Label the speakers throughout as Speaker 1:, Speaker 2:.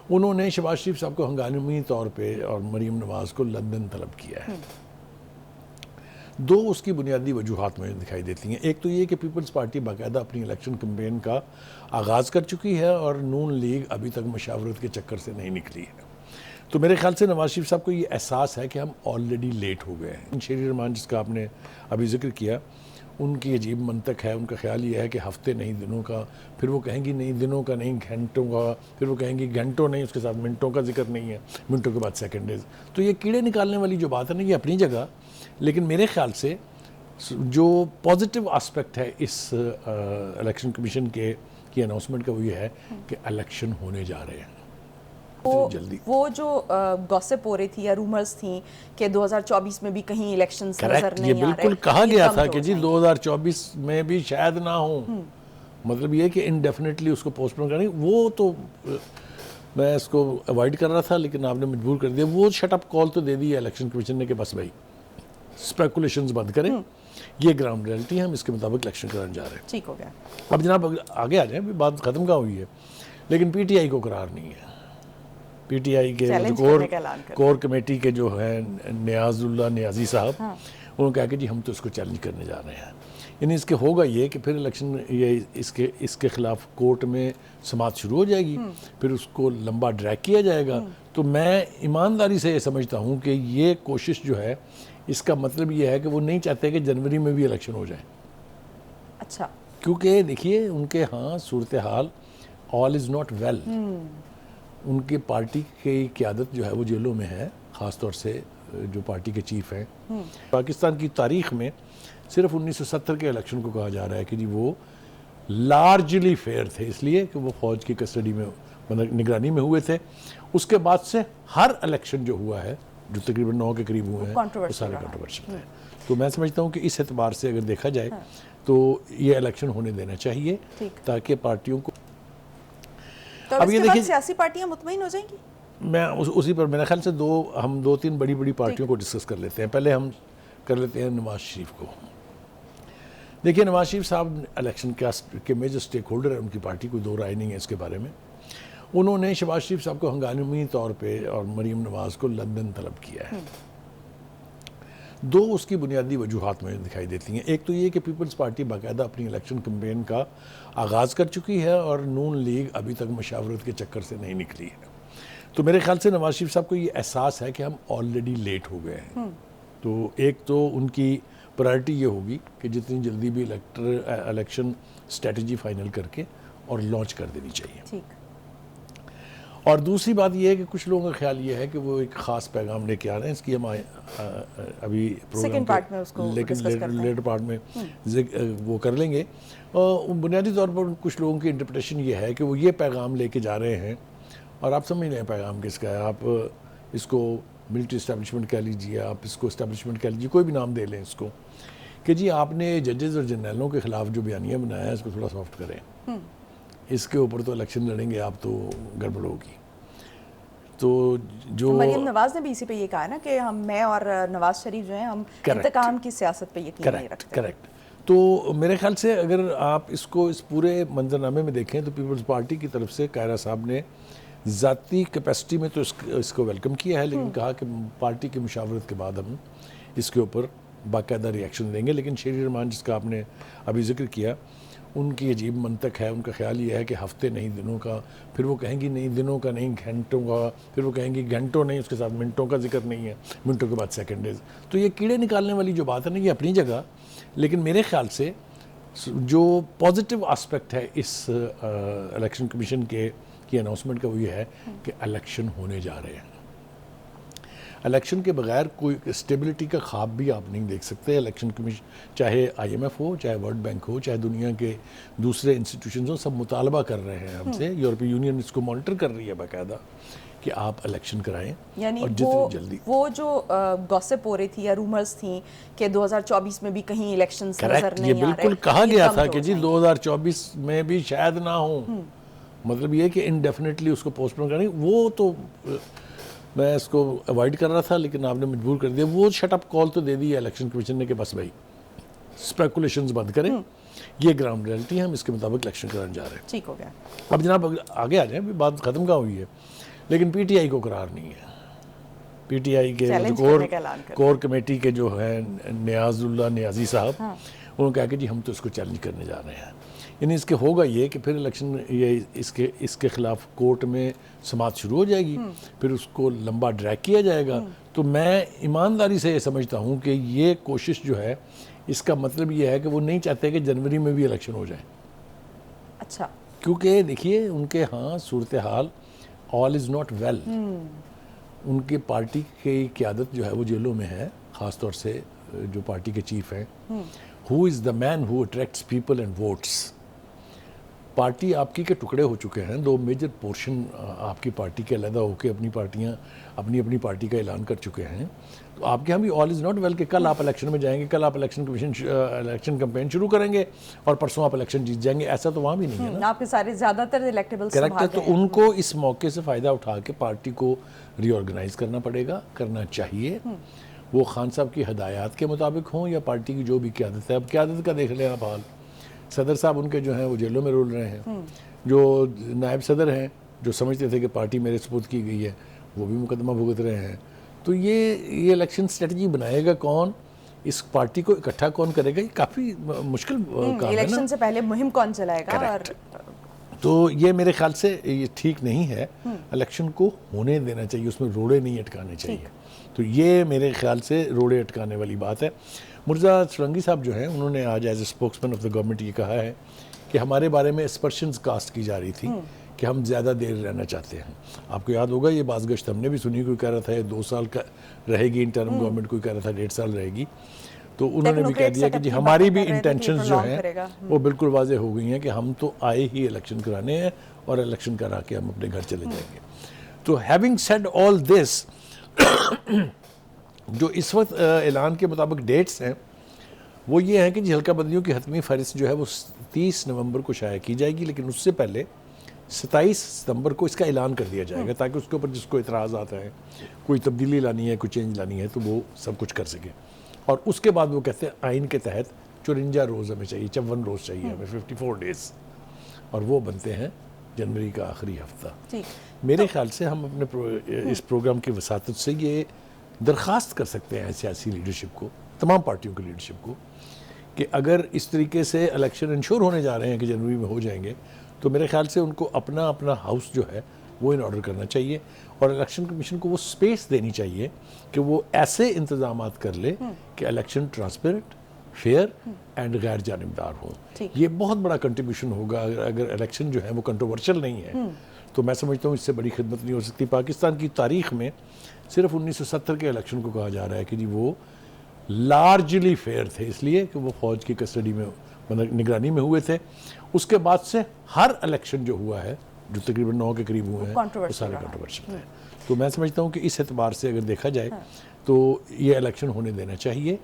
Speaker 1: انہوں نے شہباز شریف صاحب کو ہنگامی طور پہ اور مریم نواز کو لندن طلب کیا ہے. دو اس کی بنیادی وجوہات میں دکھائی دیتی ہیں. ایک تو یہ کہ پیپلز پارٹی باقاعدہ اپنی الیکشن کمپین کا آغاز کر چکی ہے اور نون لیگ ابھی تک مشاورت کے چکر سے نہیں نکلی ہے. تو میرے خیال سے نواز شریف صاحب کو یہ احساس ہے کہ ہم آلریڈی لیٹ ہو گئے ہیں. شیری رحمان جس کا آپ نے ابھی ذکر کیا، ان کی عجیب منطق ہے. ان کا خیال یہ ہے کہ ہفتے نہیں دنوں کا، پھر وہ کہیں گی نہیں دنوں کا نہیں گھنٹوں کا، پھر وہ کہیں گی گھنٹوں نہیں، اس کے ساتھ منٹوں کا ذکر نہیں ہے، منٹوں کے بعد سیکنڈز. تو یہ کیڑے نکالنے والی جو بات ہے نا، یہ اپنی جگہ، لیکن میرے خیال سے جو پازیٹیو آسپیکٹ ہے اس الیکشن کمیشن کی اناؤنسمنٹ کا وہ یہ ہے کہ الیکشن ہونے جا رہے ہیں جلدی.
Speaker 2: وہ جو گوسپ ہو رہی تھی یا رومرز تھیں کہ 2024 میں بھی کہیں الیکشنز نظر نہیں آ رہے،
Speaker 1: یہ بالکل کہا گیا تھا کہ جی 2024 میں بھی شاید نہ ہوں. مطلب یہ کہ انڈیفینیٹلی اس کو پوسٹ پون کریں. وہ تو میں اس کو اوائڈ کر رہا تھا، لیکن آپ نے مجبور کر دیا. وہ شٹ اپ کال تو دے دی ہے الیکشن کمیشن نے کہ بس بھائی اسپیکولیشنز بند کریں، یہ گراؤنڈ ریئلٹی ہے، ہم اس کے مطابق الیکشن کرانے جا رہے ہیں.
Speaker 2: ٹھیک ہو گیا.
Speaker 1: اب جناب آگے آ جائیں، بات ختم کہاں ہوئی ہے، لیکن پی ٹی آئی کو قرار نہیں ہے. پی ٹی آئی کے کور کمیٹی کے جو ہیں نیاز اللہ نیازی صاحب، انہوں نے کہا کہ جی ہم تو اس کو چیلنج کرنے جا رہے ہیں. یعنی اس کے ہوگا یہ کہ پھر الیکشن یہ اس کے خلاف کورٹ میں سماعت شروع ہو جائے گی، پھر اس کو لمبا ڈریگ کیا جائے گا. تو میں ایمانداری سے یہ سمجھتا ہوں کہ یہ کوشش جو ہے، اس کا مطلب یہ ہے کہ وہ نہیں چاہتے کہ جنوری میں بھی الیکشن ہو جائے.
Speaker 2: اچھا.
Speaker 1: کیونکہ دیکھیے ان کے ہاں صورتحال آل از ناٹ ویل. ان کی پارٹی کی قیادت جو ہے وہ جیلوں میں ہے، خاص طور سے جو پارٹی کے چیف ہیں. پاکستان کی تاریخ میں صرف 1970 کے الیکشن کو کہا جا رہا ہے کہ جی وہ لارجلی فیئر تھے، اس لیے کہ وہ فوج کی کسٹڈی میں نگرانی میں ہوئے تھے. اس کے بعد سے ہر الیکشن جو ہوا ہے، جو تقریباً 9 کے قریب ہوئے ہیں، وہ سارے کنٹروورشل ہیں. تو میں سمجھتا ہوں کہ اس اعتبار سے اگر دیکھا جائے تو یہ الیکشن ہونے دینا چاہیے تاکہ پارٹیوں کو.
Speaker 2: تو اب یہ دیکھیں سیاسی پارٹیاں مطمئن ہو جائیں گی.
Speaker 1: میں اسی پر میرے خیال سے ہم دو تین بڑی پارٹیوں کو ڈسکس کر لیتے ہیں. پہلے ہم کر لیتے ہیں نواز شریف کو. دیکھیے نواز شریف صاحب الیکشن کے میجر سٹیک ہولڈر ہیں، ان کی پارٹی، کوئی دو رائے نہیں ہے اس کے بارے میں. انہوں نے شہباز شریف صاحب کو ہنگامی طور پہ اور مریم نواز کو لندن طلب کیا ہے. دو اس کی بنیادی وجوہات میں دکھائی دیتی ہیں. ایک تو یہ کہ پیپلز پارٹی باقاعدہ اپنی الیکشن کمپین کا آغاز کر چکی ہے اور نون لیگ ابھی تک مشاورت کے چکر سے نہیں نکلی ہے. تو میرے خیال سے نواز شریف صاحب کو یہ احساس ہے کہ ہم آلریڈی لیٹ ہو گئے ہیں. تو ایک تو ان کی پرائرٹی یہ ہوگی کہ جتنی جلدی بھی الیکشن اسٹریٹجی فائنل کر کے اور لانچ کر دینی چاہیے. اور دوسری بات یہ ہے کہ کچھ لوگوں کا خیال یہ ہے کہ وہ ایک خاص پیغام لے کے آ رہے ہیں. اس کی ہم ابھی پروگرام لیکن لیٹر پارٹ میں وہ کر لیں گے. بنیادی طور پر کچھ لوگوں کی انٹرپریٹیشن یہ ہے کہ وہ یہ پیغام لے کے جا رہے ہیں، اور آپ سمجھ لیں پیغام کس کا ہے. آپ اس کو ملٹری اسٹیبلشمنٹ کہہ لیجیے، آپ اس کو اسٹیبلشمنٹ کہہ لیجیے، کوئی بھی نام دے لیں اس کو، کہ جی آپ نے ججز اور جرنیلوں کے خلاف جو بیانیہ بنایا ہے اس کو تھوڑا سافٹ کریں. اس کے اوپر تو الیکشن لڑیں گے آپ تو گڑبڑ ہوگی. تو جو
Speaker 2: مریم نواز نے بھی اسی پہ یہ کہا نا کہ میں اور نواز شریف جو ہیں ہم انتقام کی سیاست پہ یقین نہیں رکھتے.
Speaker 1: کریکٹ. تو میرے خیال سے اگر آپ اس کو اس پورے منظرنامے میں دیکھیں تو پیپلز پارٹی کی طرف سے قاہرہ صاحب نے ذاتی کیپیسٹی میں تو اس کو ویلکم کیا ہے، لیکن کہا کہ پارٹی کی مشاورت کے بعد ہم اس کے اوپر باقاعدہ ریئیکشن دیں گے. لیکن شیری رحمان جس کا آپ نے ابھی ذکر کیا، ان کی عجیب منطق ہے. ان کا خیال یہ ہے کہ ہفتے نہیں دنوں کا، پھر وہ کہیں گی نہیں دنوں کا نہیں گھنٹوں کا، پھر وہ کہیں گی گھنٹوں نہیں، اس کے ساتھ منٹوں کا ذکر نہیں ہے، منٹوں کے بعد سیکنڈز. تو یہ کیڑے نکالنے والی جو بات ہے نا، یہ اپنی جگہ، لیکن میرے خیال سے جو پازیٹیو آسپیکٹ ہے اس الیکشن کمیشن کی اناؤنسمنٹ کا وہ یہ ہے کہ الیکشن ہونے جا رہے ہیں. الیکشن کے بغیر کوئی اسٹیبلٹی کا خواب بھی آپ نہیں دیکھ سکتے. الیکشن کمیشن چاہے IMF ہو، چاہے ورلڈ بینک ہو، چاہے دنیا کے دوسرے انسٹیٹیوشنز ہوں، سب مطالبہ کر رہے ہیں ہم سے. یورپی یونین اس کو مانیٹر کر رہی ہے باقاعدہ کہ آپ الیکشن کرائیں.
Speaker 2: یعنی
Speaker 1: اور جتنی جلدی
Speaker 2: وہ جو گوسپ ہو رہی تھی یا رومرز تھیں کہ 2024 میں بھی کہیں الیکشنز نظر نہیں آ رہے،
Speaker 1: یہ بالکل کہا گیا تھا کہ جی 2024 میں بھی شاید نہ ہوں. مطلب یہ کہ انڈیفینیٹلی اس کو پوسٹ پون کریں. وہ تو میں اس کو اوائڈ کر رہا تھا، لیکن آپ نے مجبور کر دیا. وہ شٹ اپ کال تو دے دی ہے الیکشن کمیشن نے کہ بس بھائی اسپیکولیشنز بند کریں، یہ گراؤنڈ ریئلٹی ہے، ہم اس کے مطابق الیکشن کرانے جا رہے ہیں.
Speaker 2: ٹھیک ہو گیا.
Speaker 1: اب جناب آگے آ جائیں، بات ختم کہاں ہوئی ہے، لیکن پی ٹی آئی کو قرار نہیں ہے. پی ٹی آئی کے کور کمیٹی کے جو ہیں نیاز اللہ نیازی صاحب, انہوں نے کہا کہ جی ہم تو اس کو چیلنج کرنے جا رہے ہیں. یعنی اس کے ہوگا یہ کہ پھر الیکشن یہ اس کے خلاف کورٹ میں سماعت شروع ہو جائے گی, پھر اس کو لمبا ڈریگ کیا جائے گا. تو میں ایمانداری سے یہ سمجھتا ہوں کہ یہ کوشش جو ہے اس کا مطلب یہ ہے کہ وہ نہیں چاہتے کہ جنوری میں بھی الیکشن ہو جائے.
Speaker 2: اچھا,
Speaker 1: کیونکہ دیکھیے ان کے ہاں صورتحال آل از ناٹ ویل. ان کی پارٹی کی قیادت جو ہے وہ جیلوں میں ہے, خاص طور سے جو پارٹی کے چیف ہیں. Who is the man who attracts people and votes. Party آپ کی کے ٹکڑے ہو چکے ہیں, 2 میجر پورشن آپ کی پارٹی کے علیحدہ ہو کے اپنی پارٹیاں اپنی پارٹی کا اعلان کر چکے ہیں. تو آپ کے ہاں بھی آل از ناٹ ویل کہ کل آپ الیکشن میں جائیں گے, کل آپ الیکشن کمپین شروع کریں گے اور پرسوں آپ الیکشن جیت جائیں گے. ایسا تو وہاں بھی نہیں ہے نا.
Speaker 2: آپ کے سارے زیادہ تر الیکٹیبلز
Speaker 1: کریکٹ. تو ان کو اس موقع سے فائدہ اٹھا کے پارٹی کو ری آرگنائز کرنا پڑے گا, کرنا چاہیے. وہ خان صاحب کی ہدایات کے مطابق ہوں یا پارٹی کی جو بھی قیادت ہے. اب قیادت کا دیکھ لیں آپ حال, صدر صاحب ان کے جو ہیں وہ جیلوں میں رول رہے ہیں. جو نائب صدر ہیں جو سمجھتے تھے کہ پارٹی میرے سپرد کی گئی ہے, وہ بھی مقدمہ بھگت رہے ہیں. تو یہ الیکشن اسٹریٹجی بنائے گا کون, اس پارٹی کو اکٹھا کون کرے گا, یہ کافی مشکل کام ہے نا.
Speaker 2: الیکشن سے پہلے مہم کون چلائے گا. اور
Speaker 1: تو یہ میرے خیال سے یہ ٹھیک نہیں ہے. الیکشن کو ہونے دینا چاہیے, اس میں روڑے نہیں اٹکانے چاہیے. تو یہ میرے خیال سے روڑے اٹکانے والی بات ہے. مرزا سرنگی صاحب جو ہیں انہوں نے آج as a spokesman of the government یہ کہا ہے کہ ہمارے بارے میں اسپرشنز کاسٹ کی جا رہی تھی کہ ہم زیادہ دیر رہنا چاہتے ہیں. آپ کو یاد ہوگا یہ باز گشت ہم نے بھی سنی, کوئی کہہ رہا تھا 2 سال کا رہے گی انٹرم گورنمنٹ, کوئی کہہ رہا تھا 1.5 سال رہے گی. تو انہوں نے بھی کہہ دیا کہ جی ہماری بھی انٹینشنز جو ہیں وہ بالکل واضح ہو گئی ہیں کہ ہم تو آئے ہی الیکشن کرانے ہیں اور الیکشن کرا کے ہم اپنے گھر چلے جائیں گے. تو ہیونگ سیڈ آل دس, جو اس وقت اعلان کے مطابق ڈیٹس ہیں وہ یہ ہیں کہ جی حلقہ بندیوں کی حتمی فہرست جو ہے وہ 30 نومبر کو شائع کی جائے گی, لیکن اس سے پہلے 27 ستمبر کو اس کا اعلان کر دیا جائے گا تاکہ اس کے اوپر جس کو اعتراضات ہیں, کوئی تبدیلی لانی ہے, کوئی چینج لانی ہے, تو وہ سب کچھ کر سکے. اور اس کے بعد وہ کہتے ہیں آئین کے تحت 54 روز ہمیں چاہیے, 54 روز چاہیے ہمیں, 54 ڈیز, اور وہ بنتے ہیں جنوری کا آخری ہفتہ. میرے خیال سے ہم اپنے اس پروگرام کی وساطت سے یہ درخواست کر سکتے ہیں سیاسی لیڈرشپ کو, تمام پارٹیوں کی لیڈرشپ کو, کہ اگر اس طریقے سے الیکشن انشور ہونے جا رہے ہیں کہ جنوری میں ہو جائیں گے, تو میرے خیال سے ان کو اپنا ہاؤس جو ہے وہ ان آرڈر کرنا چاہیے, اور الیکشن کمیشن کو وہ سپیس دینی چاہیے کہ وہ ایسے انتظامات کر لے کہ الیکشن ٹرانسپیرنٹ, فیئر اینڈ غیر جانبدار ہوں. یہ بہت بڑا کنٹریبیوشن ہوگا. اگر الیکشن جو ہے وہ کنٹروورشل نہیں ہے تو میں سمجھتا ہوں اس سے بڑی خدمت نہیں ہو سکتی. پاکستان کی تاریخ میں صرف 1970 کے الیکشن کو کہا جا رہا ہے کہ جی وہ لارجلی فیئر تھے, اس لیے کہ وہ فوج کی کسٹڈی میں نگرانی میں ہوئے تھے. اس کے بعد سے ہر الیکشن جو ہوا ہے, جو تقریباً 9 کے قریب ہوئے ہیں, وہ سارے کنٹروورشل ہیں. تو میں سمجھتا ہوں کہ اس اعتبار سے اگر دیکھا جائے تو یہ الیکشن ہونے دینا چاہیے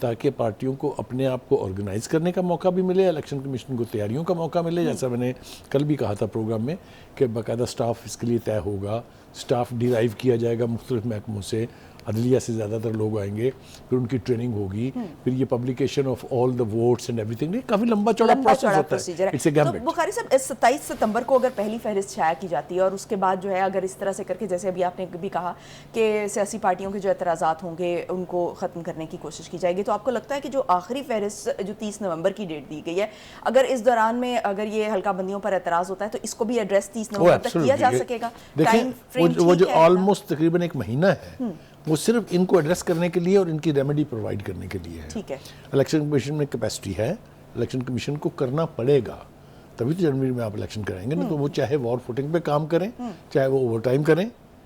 Speaker 1: تاکہ پارٹیوں کو اپنے آپ کو آرگنائز کرنے کا موقع بھی ملے, الیکشن کمیشن کو تیاریوں کا موقع ملے. جیسا میں نے کل بھی کہا تھا پروگرام میں کہ باقاعدہ سٹاف اس کے لیے طے ہوگا, سٹاف ڈیرائیو کیا جائے گا مختلف محکموں سے, عدلیہ سے زیادہ تر لوگ آئیں گے, پھر ان کی ٹریننگ ہوگی, پھر یہ publication of all the votes and ایوری تھنگ. کافی لمبا چوڑا پروسیس ہوتا ہے. It's a gambit.
Speaker 2: تو بخاری صاحب 27 ستمبر کو اگر پہلی فہرست شائع کی جاتی ہے اور اس کے بعد جو ہے اگر اس طرح سے کر کے جیسے ابھی آپ نے بھی کہا کہ سیاسی پارٹیوں کے جو اعتراضات ہوں گے ان کو ختم کرنے کی کوشش کی جائے گی, تو آپ کو لگتا ہے کہ جو آخری فہرست جو 30 نومبر کی ڈیٹ دی گئی ہے, اگر اس دوران میں اگر یہ حلقہ بندیوں پر اعتراض ہوتا ہے تو اس کو بھی ایڈریس 30 نومبر تک کیا جا سکے گا؟
Speaker 1: دیکھیں وہ جو آلموسٹ تقریباً 1 مہینہ ہے وہ صرف ان کو ایڈریس کرنے کے لیے اور ان کی ریمیڈی پرووائڈ کرنے کے لیے ہے.
Speaker 2: ٹھیک ہے.
Speaker 1: الیکشن کمیشن میں کیپیسٹی ہے, الیکشن کمیشن کو کرنا پڑے گا, تبھی تو جنوری میں آپ الیکشن کرائیں گے نا. تو وہ چاہے وار فوٹنگ پہ کام کریں, چاہے وہ اوور ٹائم کریں,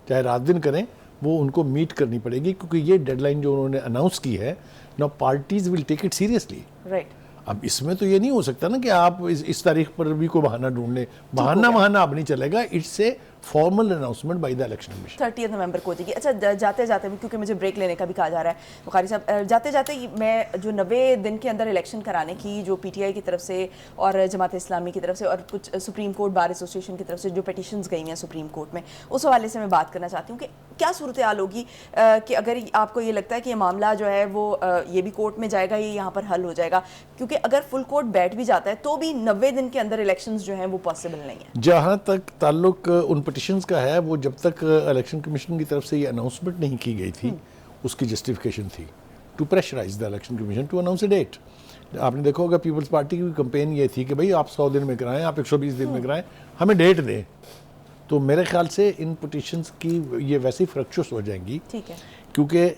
Speaker 1: چاہے رات دن کریں, وہ ان کو میٹ کرنی پڑے گی, کیونکہ یہ ڈیڈ لائن جو انہوں نے اناؤنس کی ہے نا, parties will take it seriously.
Speaker 2: Right.
Speaker 1: اب اس میں تو یہ نہیں ہو سکتا نا کہ آپ اس تاریخ پر بھی کوئی بہانہ ڈھونڈ لیں, بہانہ اب نہیں چلے گا. It's a formal announcement by the election commission.
Speaker 2: 30 نومبر کو ہو جائے گی. اچھا جاتے جاتے کیونکہ مجھے بریک لینے کا بھی کہا جا رہا ہے بخاری صاحب, جاتے جاتے میں جو 90 دن کے اندر الیکشن کرانے کی جو پی ٹی آئی کی طرف سے اور جماعت اسلامی کی طرف سے اور کچھ سپریم کورٹ بار ایسوسی ایشن کی طرف سے جو پیٹیشنز گئی ہیں سپریم کورٹ میں, اس حوالے سے میں بات کرنا چاہتی ہوں کہ کیا صورتحال ہوگی کہ اگر آپ کو یہ لگتا ہے کہ یہ معاملہ جو ہے وہ یہ بھی کورٹ میں جائے گا, یہ یہاں پر حل ہو جائے گا, کیونکہ اگر فل کورٹ بیٹھ بھی جاتا ہے تو بھی 90 دن کے اندر الیکشنز جو ہیں وہ پاسبل نہیں ہیں.
Speaker 1: جہاں تک تعلق ان پٹیشنز کا ہے وہ جب تک الیکشن کمیشن کی طرف سے یہ اناؤنسمنٹ نہیں کی گئی تھی اس کی جسٹیفیکیشن تھی to pressurise the election commission to announce a date. آپ نے دیکھا ہوگا پیپلز پارٹی کی کمپین یہ تھی کہ بھائی آپ 100 دن میں کرائیں, آپ 120 دن میں کرائیں, ہمیں ڈیٹ دیں. تو میرے خیال سے ان پٹیشنز کی یہ ویسے ہی فرکچوس ہو جائیں گی,
Speaker 2: ٹھیک ہے,
Speaker 1: کیونکہ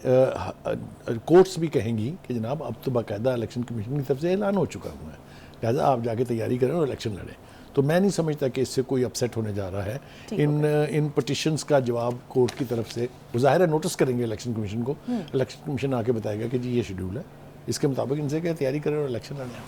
Speaker 1: کورٹس بھی کہیں گی کہ جناب اب تو باقاعدہ الیکشن کمیشن کی طرف سے اعلان ہو چکا ہوا ہے, لہٰذا آپ جا کے تیاری کریں اور الیکشن لڑیں. تو میں نہیں سمجھتا کہ اس سے کوئی اپسیٹ ہونے جا رہا ہے. ان پٹیشنز کا جواب کورٹ کی طرف سے وہ ظاہر ہے نوٹس کریں گے الیکشن کمیشن کو, الیکشن کمیشن آ کے بتائے گا کہ جی یہ شیڈول ہے, اس کے مطابق ان سے کہ تیاری کریں اور الیکشن لڑیں.